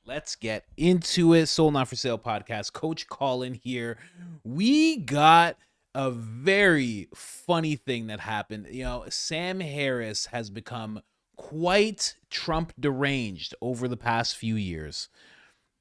Let's get into it. Soul Not For Sale podcast. Coach Colin here. We got a very funny thing that happened. Sam Harris has become quite Trump deranged over the past few years,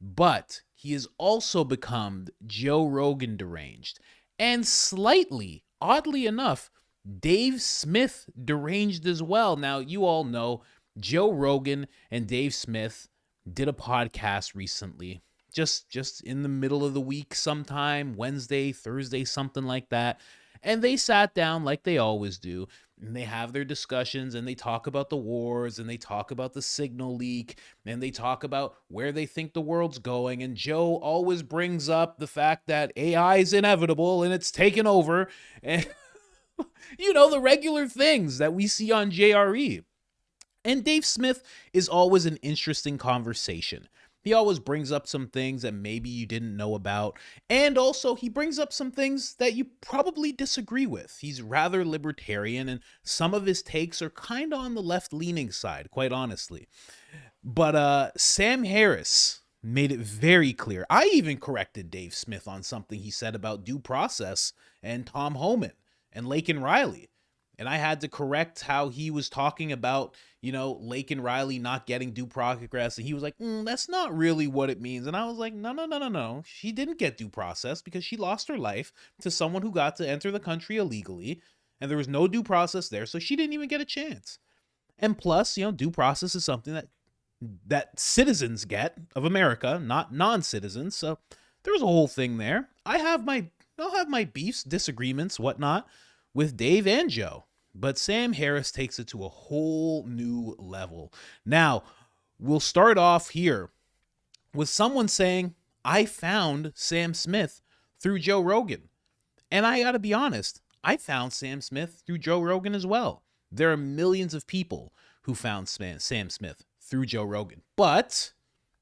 but he has also become Joe Rogan deranged. And slightly, oddly enough, Dave Smith deranged as well. Now, you all know Joe Rogan and Dave Smith did a podcast recently, just in the middle of the week sometime, Wednesday, Thursday, something like that. And they sat down like they always do, and they have their discussions, and they talk about the wars, and they talk about the signal leak, and they talk about where they think the world's going. And Joe always brings up the fact that AI is inevitable and it's taken over, and the regular things that we see on JRE. And Dave Smith is always an interesting conversation. He always brings up some things that maybe you didn't know about. And also, he brings up some things that you probably disagree with. He's rather libertarian, and some of his takes are kind of on the left-leaning side, quite honestly. But Sam Harris made it very clear. I even corrected Dave Smith on something he said about due process and Tom Homan and Laken Riley. And I had to correct how he was talking about, Laken Riley not getting due process. And he was like, that's not really what it means. And I was like, no. She didn't get due process because she lost her life to someone who got to enter the country illegally. And there was no due process there. So she didn't even get a chance. And plus, due process is something that citizens get of America, not non-citizens. So there was a whole thing there. I'll have my beefs, disagreements, whatnot with Dave and Joe. But Sam Harris takes it to a whole new level. Now, we'll start off here with someone saying, I found Sam Smith through Joe Rogan. And I got to be honest, I found Sam Smith through Joe Rogan as well. There are millions of people who found Sam Smith through Joe Rogan. But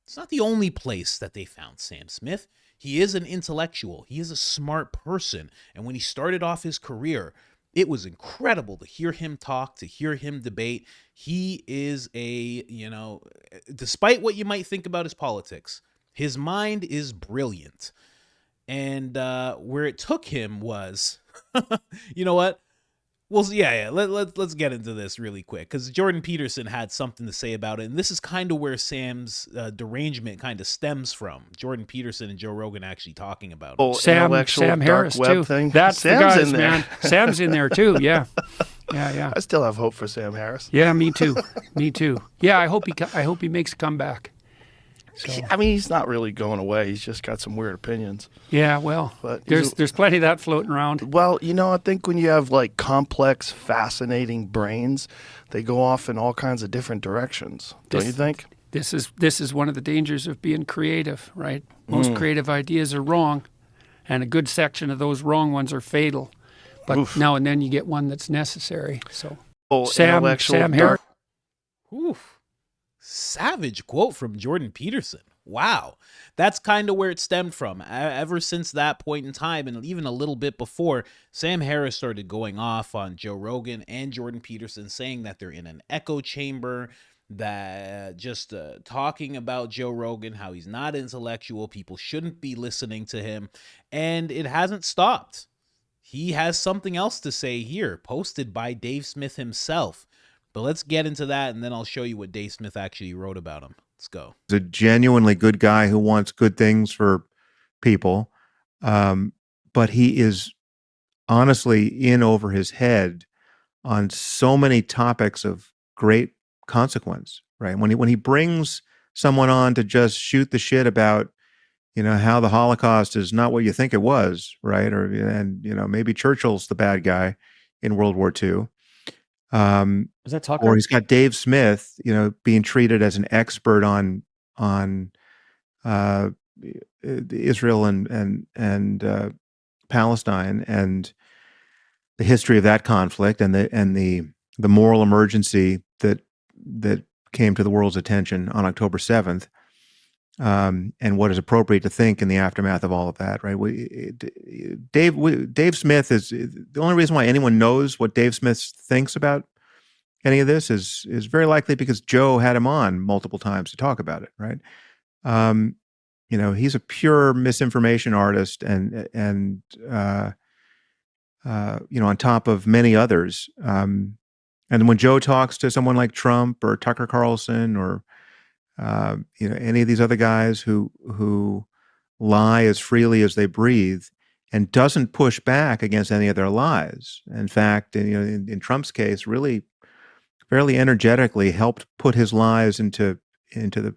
it's not the only place that they found Sam Smith. He is an intellectual. He is a smart person. And when he started off his career, it was incredible to hear him talk, to hear him debate. He is despite what you might think about his politics, his mind is brilliant. And where it took him was, you know what? Well, yeah. Let's get into this really quick because Jordan Peterson had something to say about it, and this is kind of where Sam's derangement kind of stems from. Jordan Peterson and Joe Rogan actually talking about it. Oh, Sam Harris too. Thing. That's Sam's the guys, in there. man. Sam's in there too. Yeah. I still have hope for Sam Harris. Yeah, me too. Yeah, I hope he makes a comeback. So. I mean, he's not really going away. He's just got some weird opinions. Yeah, well, but there's plenty of that floating around. Well, I think when you have like complex, fascinating brains, they go off in all kinds of different directions. Don't you think? This is one of the dangers of being creative, right? Most creative ideas are wrong, and a good section of those wrong ones are fatal. But now and then you get one that's necessary. So, Sam Harris. Oof. Savage quote from Jordan Peterson. Wow. That's kind of where it stemmed from. Ever since that point in time, and even a little bit before, Sam Harris started going off on Joe Rogan and Jordan Peterson, saying that they're in an echo chamber, that just talking about Joe Rogan, how he's not intellectual, people shouldn't be listening to him, and it hasn't stopped. He has something else to say here, posted by Dave Smith himself. But let's get into that, and then I'll show you what Dave Smith actually wrote about him. Let's go. He's a genuinely good guy who wants good things for people, but he is honestly in over his head on so many topics of great consequence, right? When he brings someone on to just shoot the shit about, how the Holocaust is not what you think it was, right? Maybe Churchill's the bad guy in World War II. Was that Tucker? Or he's got Dave Smith, being treated as an expert on Israel and Palestine and the history of that conflict and the moral emergency that came to the world's attention on October 7th, and what is appropriate to think in the aftermath of all of that, right? Dave Smith is the only reason why anyone knows what Dave Smith thinks about any of this is very likely because Joe had him on multiple times to talk about it, right? He's a pure misinformation artist, and on top of many others. And when Joe talks to someone like Trump or Tucker Carlson or any of these other guys who lie as freely as they breathe and doesn't push back against any of their lies. In fact, in Trump's case, really fairly energetically helped put his lies into the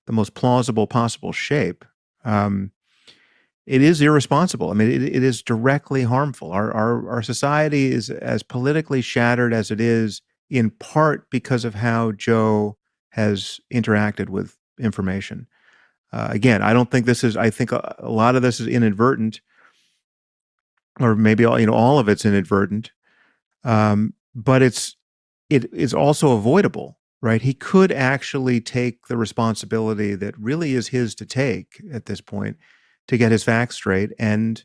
most plausible possible shape. It is irresponsible. I mean, it is directly harmful. Our society is as politically shattered as it is, in part because of how Joe has interacted with information. Again, I don't think this is. I think a lot of this is inadvertent, or maybe all of it's inadvertent. But it is also avoidable, right? He could actually take the responsibility that really is his to take at this point, to get his facts straight and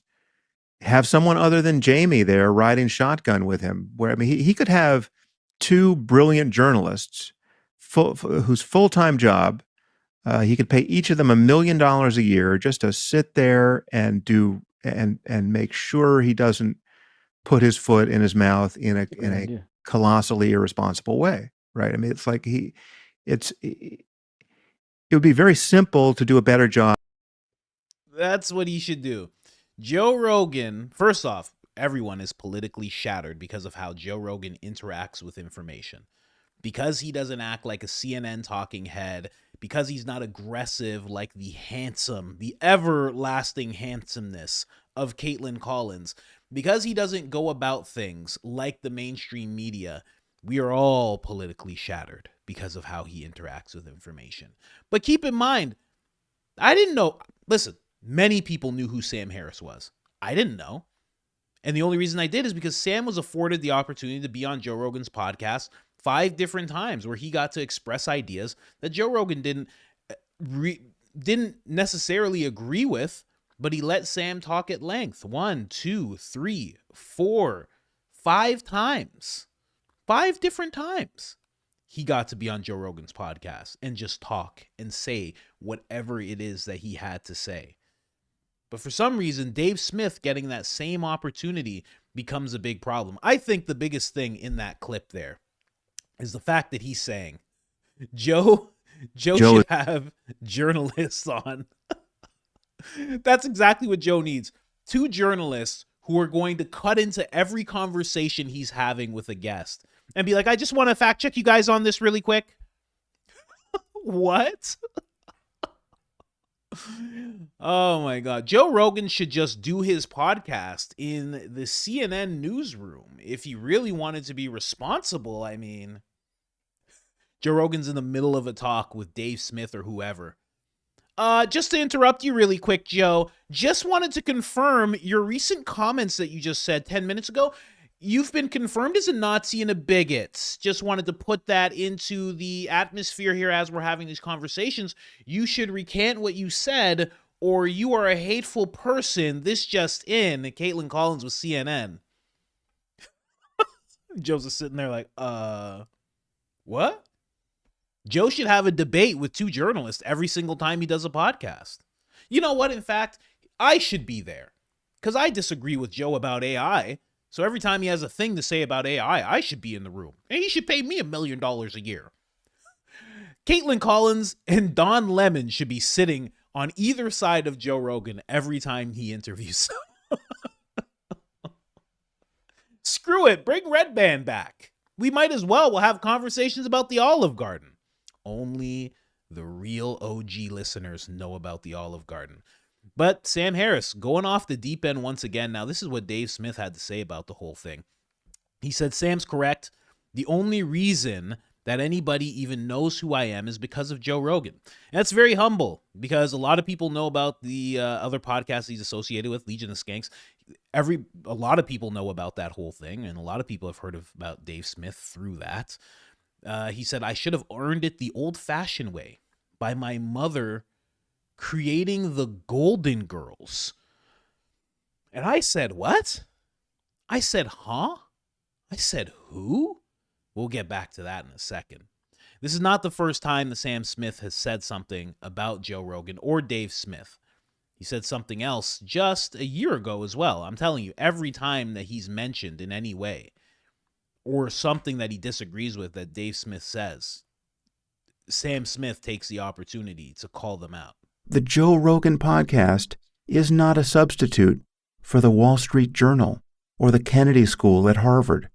have someone other than Jamie there riding shotgun with him. Where he could have two brilliant journalists whose full-time job, he could pay each of them $1 million a year just to sit there and do and make sure he doesn't put his foot in his mouth in a colossally irresponsible way, right? I mean, it's like it would be very simple to do a better job. That's what he should do. Joe Rogan, first off, everyone is politically shattered because of how Joe Rogan interacts with information. Because he doesn't act like a CNN talking head, because he's not aggressive like the everlasting handsomeness of Caitlin Collins, because he doesn't go about things like the mainstream media, we are all politically shattered because of how he interacts with information. But keep in mind, I didn't know. Listen, many people knew who Sam Harris was. I didn't know. And the only reason I did is because Sam was afforded the opportunity to be on Joe Rogan's podcast 5 different times where he got to express ideas that Joe Rogan didn't necessarily agree with, but he let Sam talk at length 1, 2, 3, 4, 5 times. 5 different times. He got to be on Joe Rogan's podcast and just talk and say whatever it is that he had to say. But for some reason, Dave Smith getting that same opportunity becomes a big problem. I think the biggest thing in that clip there is the fact that he's saying, Joe should have journalists on. That's exactly what Joe needs. 2 journalists who are going to cut into every conversation he's having with a guest and be like, I just want to fact check you guys on this really quick. What? Oh my God. Joe Rogan should just do his podcast in the CNN newsroom if he really wanted to be responsible. I mean, Joe Rogan's in the middle of a talk with Dave Smith or whoever. Just to interrupt you really quick, Joe, just wanted to confirm your recent comments that you just said 10 minutes ago. You've been confirmed as a Nazi and a bigot. Just wanted to put that into the atmosphere here as we're having these conversations. You should recant what you said, or you are a hateful person. This just in. Caitlin Collins with CNN. Joe's just sitting there like, what? Joe should have a debate with 2 journalists every single time he does a podcast. You know what? In fact, I should be there because I disagree with Joe about AI. So every time he has a thing to say about AI, I should be in the room. And he should pay me $1 million a year. Caitlin Collins and Don Lemon should be sitting on either side of Joe Rogan every time he interviews. Screw it. Bring Red Band back. We might as well. We'll have conversations about the Olive Garden. Only the real OG listeners know about the Olive Garden. But Sam Harris going off the deep end once again. Now, this is what Dave Smith had to say about the whole thing. He said, Sam's correct. The only reason that anybody even knows who I am is because of Joe Rogan. And that's very humble because a lot of people know about the other podcasts he's associated with, Legion of Skanks. A lot of people know about that whole thing, and a lot of people have heard about Dave Smith through that. He said, I should have earned it the old-fashioned way by my mother creating the Golden Girls. And I said, what? I said, huh? I said, who? We'll get back to that in a second. This is not the first time that Sam Smith has said something about Joe Rogan or Dave Smith. He said something else just a year ago as well. I'm telling you, every time that he's mentioned in any way or something that he disagrees with that Dave Smith says, Sam Smith takes the opportunity to call them out. The Joe Rogan podcast is not a substitute for the Wall Street Journal or the Kennedy School at Harvard.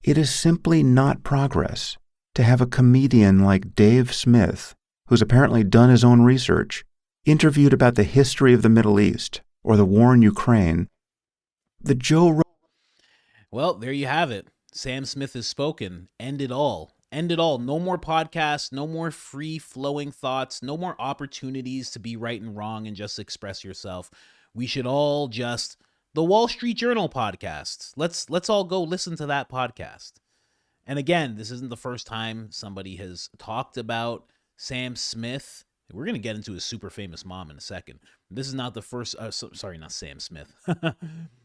It is simply not progress to have a comedian like Dave Smith, who's apparently done his own research, interviewed about the history of the Middle East or the war in Ukraine. The Joe Rogan... Well, there you have it. Sam Smith has spoken. End it all. End it all. No more podcasts, no more free-flowing thoughts, no more opportunities to be right and wrong and just express yourself. We should all just... The Wall Street Journal podcast. Let's all go listen to that podcast. And again, this isn't the first time somebody has talked about Sam Smith. We're going to get into his super famous mom in a second. This is not the first... sorry, not Sam Smith.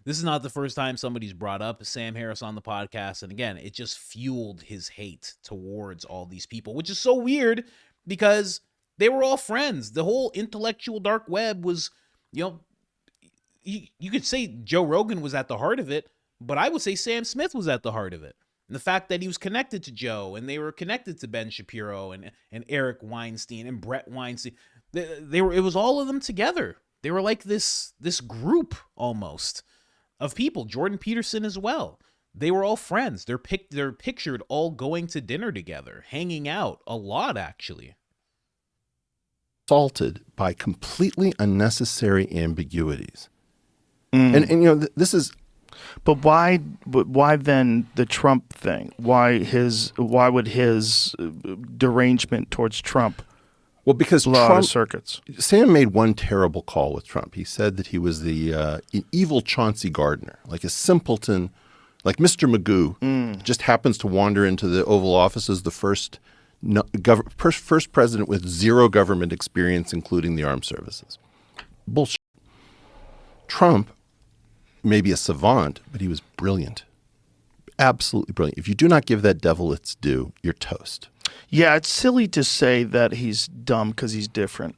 This is not the first time somebody's brought up Sam Harris on the podcast. And again, it just fueled his hate towards all these people, which is so weird because they were all friends. The whole intellectual dark web was, you could say Joe Rogan was at the heart of it, but I would say Sam Smith was at the heart of it. And the fact that he was connected to Joe and they were connected to Ben Shapiro and Eric Weinstein and Brett Weinstein, it was all of them together. They were like this group almost of people. Jordan Peterson as well. They were all friends. They're pictured all going to dinner together, hanging out a lot actually. Assaulted by completely unnecessary ambiguities. And this is... But why then the Trump thing? Why would his derangement towards Trump? Well, because blow out Trump, of circuits. Sam made one terrible call with Trump. He said that he was the evil Chauncey Gardner, like a simpleton, like Mr. Magoo, just happens to wander into the Oval Office as the first president with zero government experience, including the armed services. Bullshit. Trump may be a savant, but he was brilliant. Absolutely brilliant. If you do not give that devil its due, you're toast. Yeah, it's silly to say that he's dumb because he's different.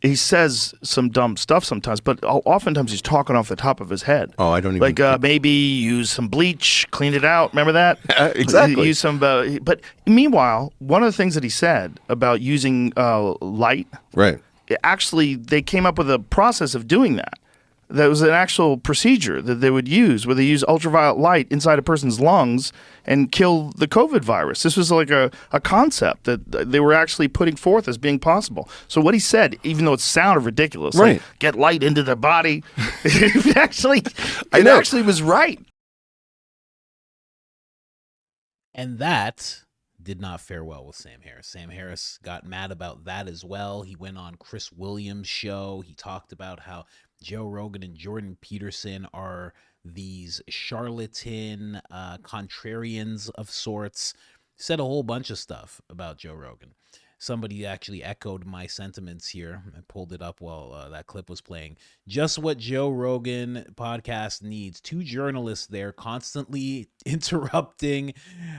He says some dumb stuff sometimes, but oftentimes he's talking off the top of his head. Oh, I don't even... Like maybe use some bleach, clean it out. Remember that? Exactly. Use some... but meanwhile, one of the things that he said about using light... Right. Actually, they came up with a process of doing that. That was an actual procedure that they would use where they use ultraviolet light inside a person's lungs and kill the COVID virus. This was like a concept that they were actually putting forth as being possible. So what he said, even though it sounded ridiculous, right. Like get light into the body, it actually was right. And that did not fare well with Sam Harris. Sam Harris got mad about that as well. He went on Chris Williams' show. He talked about how Joe Rogan and Jordan Peterson are these charlatan contrarians of sorts. Said a whole bunch of stuff about Joe Rogan. Somebody actually echoed my sentiments here. I pulled it up while that clip was playing. Just what Joe Rogan podcast needs. Two journalists there constantly interrupting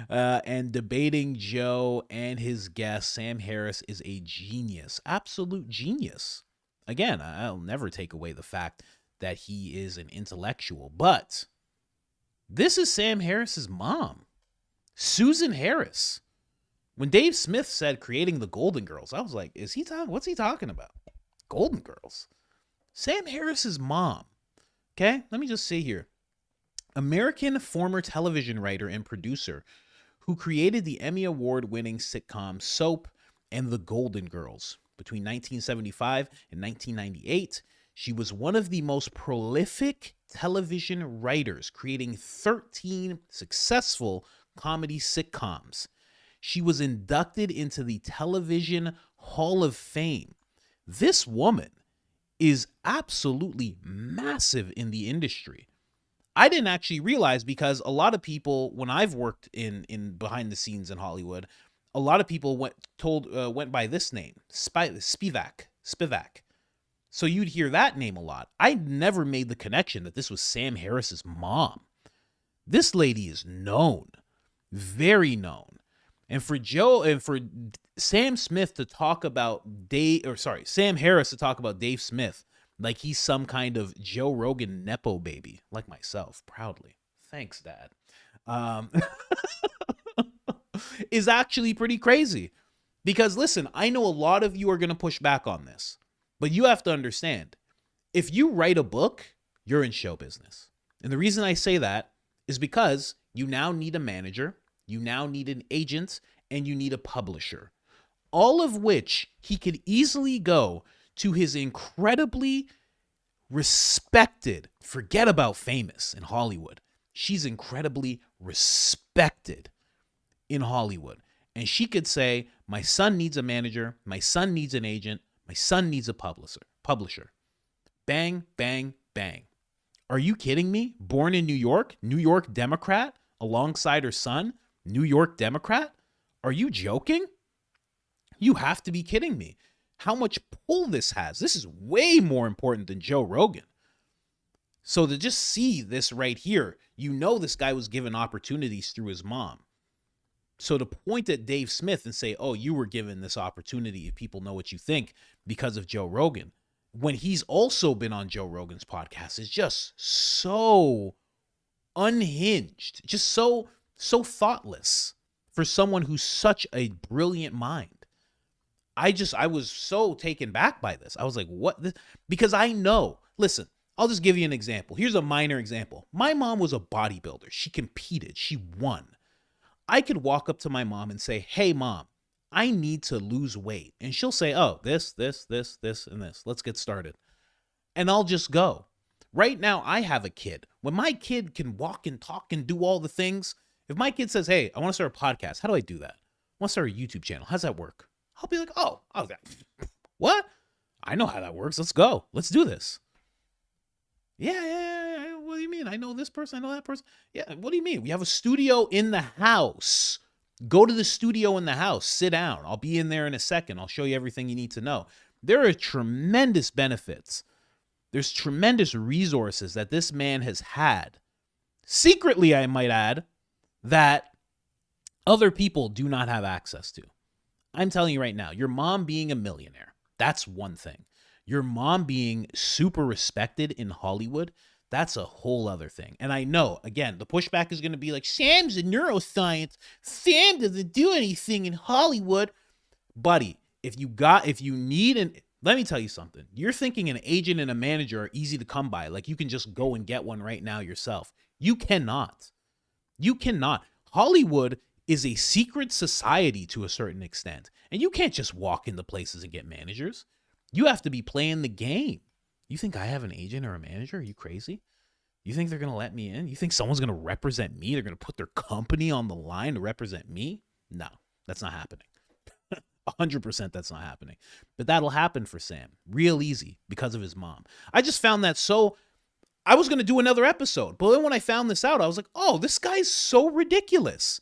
and debating Joe and his guest. Sam Harris is a genius, absolute genius. Again, I'll never take away the fact that he is an intellectual, but this is Sam Harris's mom, Susan Harris. When Dave Smith said creating the Golden Girls, I was like, what's he talking about? Golden Girls? Sam Harris's mom. Okay, let me just say here. American former television writer and producer who created the Emmy Award-winning sitcom Soap and the Golden Girls. Between 1975 and 1998, she was one of the most prolific television writers, creating 13 successful comedy sitcoms. She was inducted into the Television Hall of Fame. This woman is absolutely massive in the industry. I didn't actually realize because a lot of people, when I've worked in behind the scenes in Hollywood, a lot of people went by this name, Spivak. So you'd hear that name a lot. I never made the connection that this was Sam Harris's mom. This lady is known, very known. And for Sam Smith to talk about Sam Harris to talk about Dave Smith like he's some kind of Joe Rogan Nepo baby, like myself, proudly. Thanks, Dad. Is actually pretty crazy. Because listen, I know a lot of you are going to push back on this, but you have to understand, if you write a book, you're in show business. And the reason I say that is because you now need a manager, you now need an agent, and you need a publisher. All of which he could easily go to his incredibly respected, forget about famous in Hollywood. She's incredibly respected in Hollywood. And she could say, my son needs a manager, my son needs an agent, my son needs a publisher. Bang, bang, bang. Are you kidding me? Born in New York Democrat, alongside her son, New York Democrat? Are you joking? You have to be kidding me. How much pull this has. This is way more important than Joe Rogan. So to just see this right here, you know this guy was given opportunities through his mom. So to point at Dave Smith and say, oh, you were given this opportunity if people know what you think because of Joe Rogan, when he's also been on Joe Rogan's podcast, is just so unhinged, just so thoughtless for someone who's such a brilliant mind. I was so taken back by this. I was like, what? Because I know, listen, I'll just give you an example. Here's a minor example. My mom was a bodybuilder. She competed. She won. I could walk up to my mom and say, hey, Mom, I need to lose weight. And she'll say, oh, this, and this. Let's get started. And I'll just go. Right now, I have a kid. When my kid can walk and talk and do all the things, if my kid says, hey, I want to start a podcast, how do I do that? I want to start a YouTube channel. How's that work? I'll be like, oh, what? I know how that works. Let's go. Let's do this. Yeah. What do you mean? I know this person. I know that person. Yeah. What do you mean? We have a studio in the house. Go to the studio in the house. Sit down. I'll be in there in a second. I'll show you everything you need to know. There are tremendous benefits. There's tremendous resources that this man has had. Secretly, I might add, that other people do not have access to. I'm telling you right now, your mom being a millionaire, that's one thing. Your mom being super respected in Hollywood, that's a whole other thing. And I know, again, the pushback is going to be like, Sam's a neuroscience. Sam doesn't do anything in Hollywood. Buddy, if you need let me tell you something. You're thinking an agent and a manager are easy to come by. Like you can just go and get one right now yourself. You cannot. Hollywood is a secret society to a certain extent. And you can't just walk into places and get managers. You have to be playing the game. You think I have an agent or a manager? Are you crazy? You think they're going to let me in? You think someone's going to represent me? They're going to put their company on the line to represent me? No, that's not happening. 100% that's not happening. But that'll happen for Sam real easy because of his mom. I just found that I was going to do another episode, but then when I found this out, I was like, oh, this guy's so ridiculous.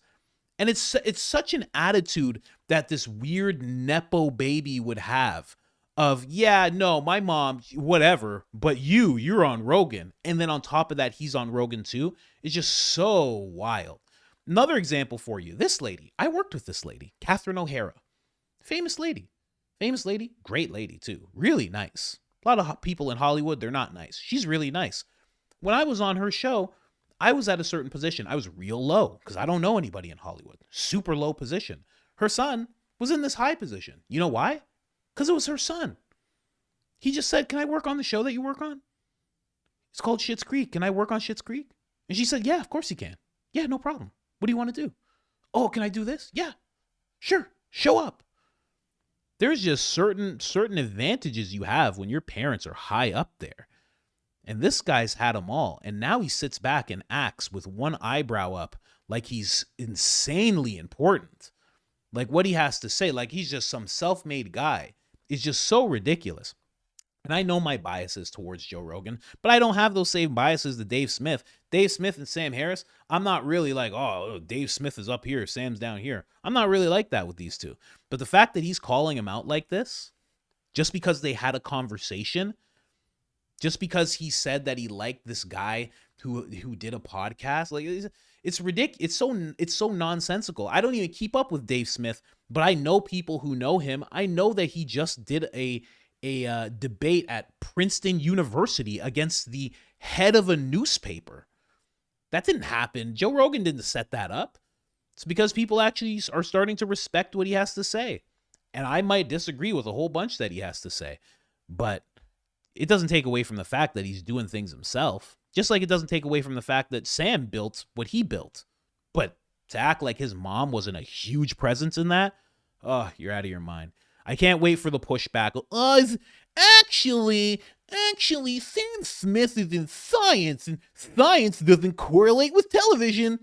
And it's such an attitude that this weird Nepo baby would have of, yeah, no, my mom, whatever, but you're on Rogan. And then on top of that, he's on Rogan too. It's just so wild. Another example for you. This lady, I worked with this lady, Catherine O'Hara. Famous lady, great lady too. Really nice. A lot of people in Hollywood, they're not nice. She's really nice. When I was on her show, I was at a certain position. I was real low because I don't know anybody in Hollywood. Super low position. Her son was in this high position. You know why? Because it was her son. He just said, can I work on the show that you work on? It's called Schitt's Creek. Can I work on Schitt's Creek? And she said, yeah, of course you can. Yeah, no problem. What do you want to do? Oh, can I do this? Yeah, sure. Show up. There's just certain advantages you have when your parents are high up there. And this guy's had them all. And now he sits back and acts with one eyebrow up like he's insanely important. Like what he has to say, like he's just some self-made guy, is just so ridiculous. And I know my biases towards Joe Rogan, but I don't have those same biases to Dave Smith. Dave Smith and Sam Harris, I'm not really like, oh, Dave Smith is up here, Sam's down here. I'm not really like that with these two. But the fact that he's calling him out like this, just because they had a conversation, just because he said that he liked this guy who did a podcast, like It's ridiculous. It's so nonsensical. I don't even keep up with Dave Smith, but I know people who know him. I know that he just did a debate at Princeton University against the head of a newspaper. That didn't happen. Joe Rogan didn't set that up. It's because people actually are starting to respect what he has to say. And I might disagree with a whole bunch that he has to say, but it doesn't take away from the fact that he's doing things himself. Just like it doesn't take away from the fact that Sam built what he built. But to act like his mom wasn't a huge presence in that, oh, you're out of your mind. I can't wait for the pushback. Actually, Sam Smith is in science, and science doesn't correlate with television.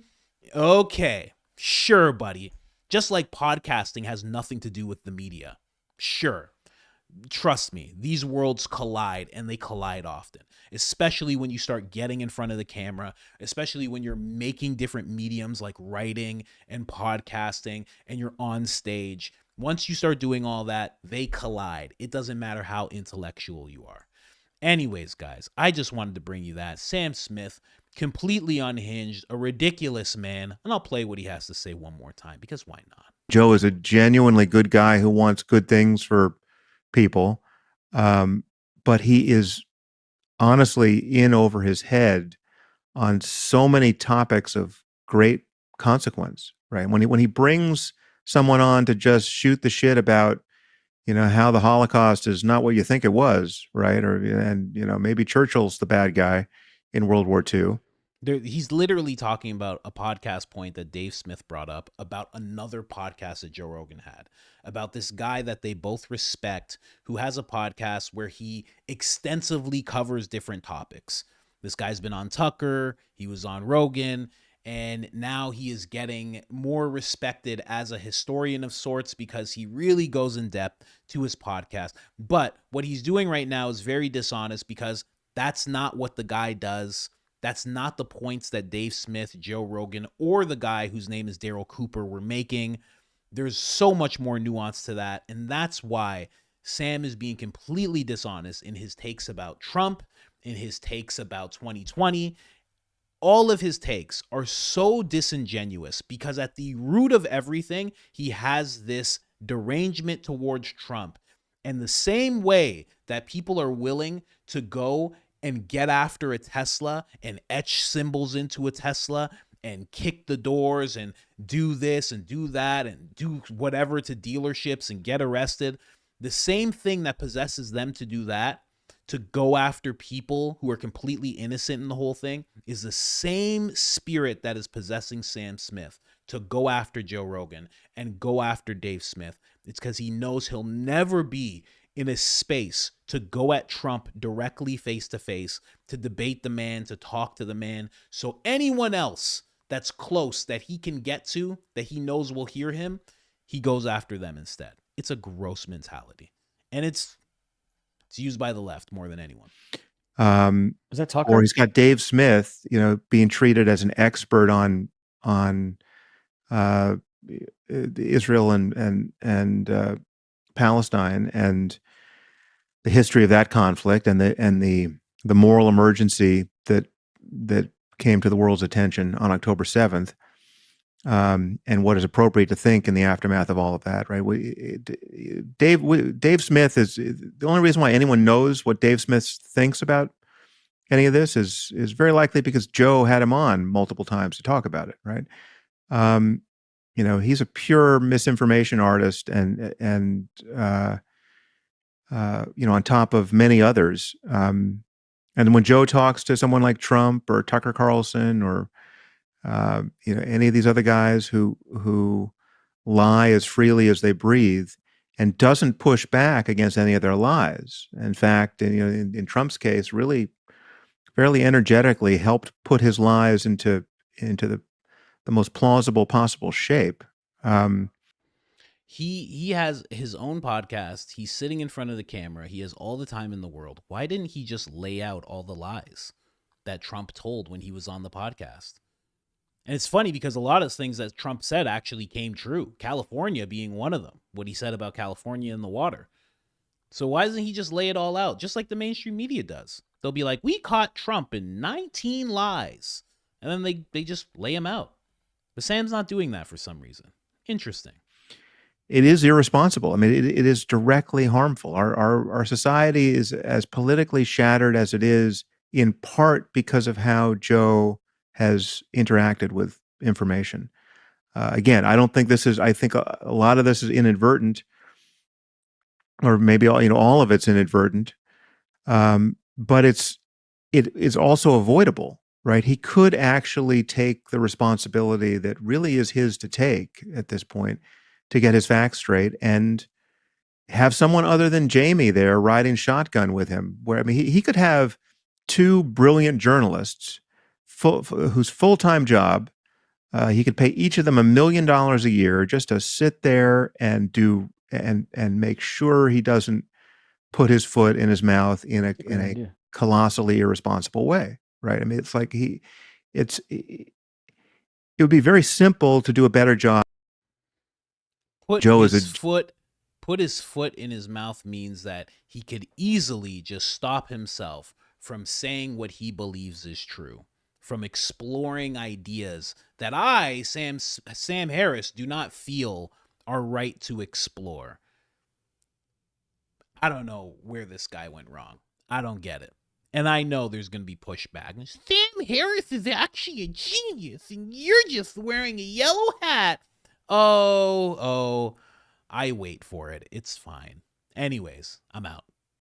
Okay, sure, buddy. Just like podcasting has nothing to do with the media. Sure. Trust me, these worlds collide, and they collide often, especially when you start getting in front of the camera, especially when you're making different mediums like writing and podcasting, and you're on stage. Once you start doing all that, they collide. It doesn't matter how intellectual you are. Anyways, guys, I just wanted to bring you that. Sam Smith, completely unhinged, a ridiculous man, and I'll play what he has to say one more time, because why not? Joe is a genuinely good guy who wants good things for people, but he is honestly in over his head on so many topics of great consequence, right? When he brings someone on to just shoot the shit about, how the Holocaust is not what you think it was, right? And maybe Churchill's the bad guy in World War II. He's literally talking about a podcast point that Dave Smith brought up about another podcast that Joe Rogan had, about this guy that they both respect who has a podcast where he extensively covers different topics. This guy's been on Tucker, he was on Rogan, and now he is getting more respected as a historian of sorts because he really goes in depth to his podcast. But what he's doing right now is very dishonest because that's not what the guy does. That's not the points that Dave Smith, Joe Rogan, or the guy whose name is Daryl Cooper were making. There's so much more nuance to that, and that's why Sam is being completely dishonest in his takes about Trump, in his takes about 2020. All of his takes are so disingenuous because at the root of everything, he has this derangement towards Trump. And the same way that people are willing to go and get after a Tesla and etch symbols into a Tesla and kick the doors and do this and do that and do whatever to dealerships and get arrested, the same thing that possesses them to do that, to go after people who are completely innocent in the whole thing, is the same spirit that is possessing Sam Smith to go after Joe Rogan and go after Dave Smith. It's because he knows he'll never be in a space to go at Trump directly face to face, to debate the man, to talk to the man. So anyone else that's close that he can get to, that he knows will hear him, he goes after them instead. It's a gross mentality. And it's used by the left more than anyone. Was that Tucker? Or he's got Dave Smith, being treated as an expert on Israel and Palestine and the history of that conflict and the moral emergency that came to the world's attention on October 7th, and what is appropriate to think in the aftermath of all of that, right? Dave Smith is the only reason why anyone knows what Dave Smith thinks about any of this is very likely because Joe had him on multiple times to talk about it, right? He's a pure misinformation artist and on top of many others. And when Joe talks to someone like Trump or Tucker Carlson or any of these other guys who lie as freely as they breathe and doesn't push back against any of their lies. In fact, in Trump's case, really fairly energetically helped put his lies into the most plausible possible shape. He has his own podcast. He's sitting in front of the camera. He has all the time in the world. Why didn't he just lay out all the lies that Trump told when he was on the podcast? And it's funny because a lot of things that Trump said actually came true. California being one of them. What he said about California and the water. So why doesn't he just lay it all out? Just like the mainstream media does. They'll be like, we caught Trump in 19 lies. and then they just lay him out. But Sam's not doing that for some reason. Interesting. It is irresponsible. I mean, it is directly harmful. Our society is as politically shattered as it is, in part because of how Joe has interacted with information. Again, I don't think this is. I think a lot of this is inadvertent, or maybe all of it's inadvertent. But it is also avoidable, right? He could actually take the responsibility that really is his to take at this point, to get his facts straight and have someone other than Jamie there riding shotgun with him. Where, I mean, he could have two brilliant journalists whose full-time job, he could pay each of them $1 million a year just to sit there and do and make sure he doesn't put his foot in his mouth in a colossally irresponsible way, right? I mean, it's like it would be very simple to do a better job. Put his foot in his mouth means that he could easily just stop himself from saying what he believes is true, from exploring ideas that I, Sam Harris, do not feel are right to explore. I don't know where this guy went wrong. I don't get it. And I know there's going to be pushback. Sam Harris is actually a genius, and you're just wearing a yellow hat. Oh, I wait for it. It's fine. Anyways, I'm out.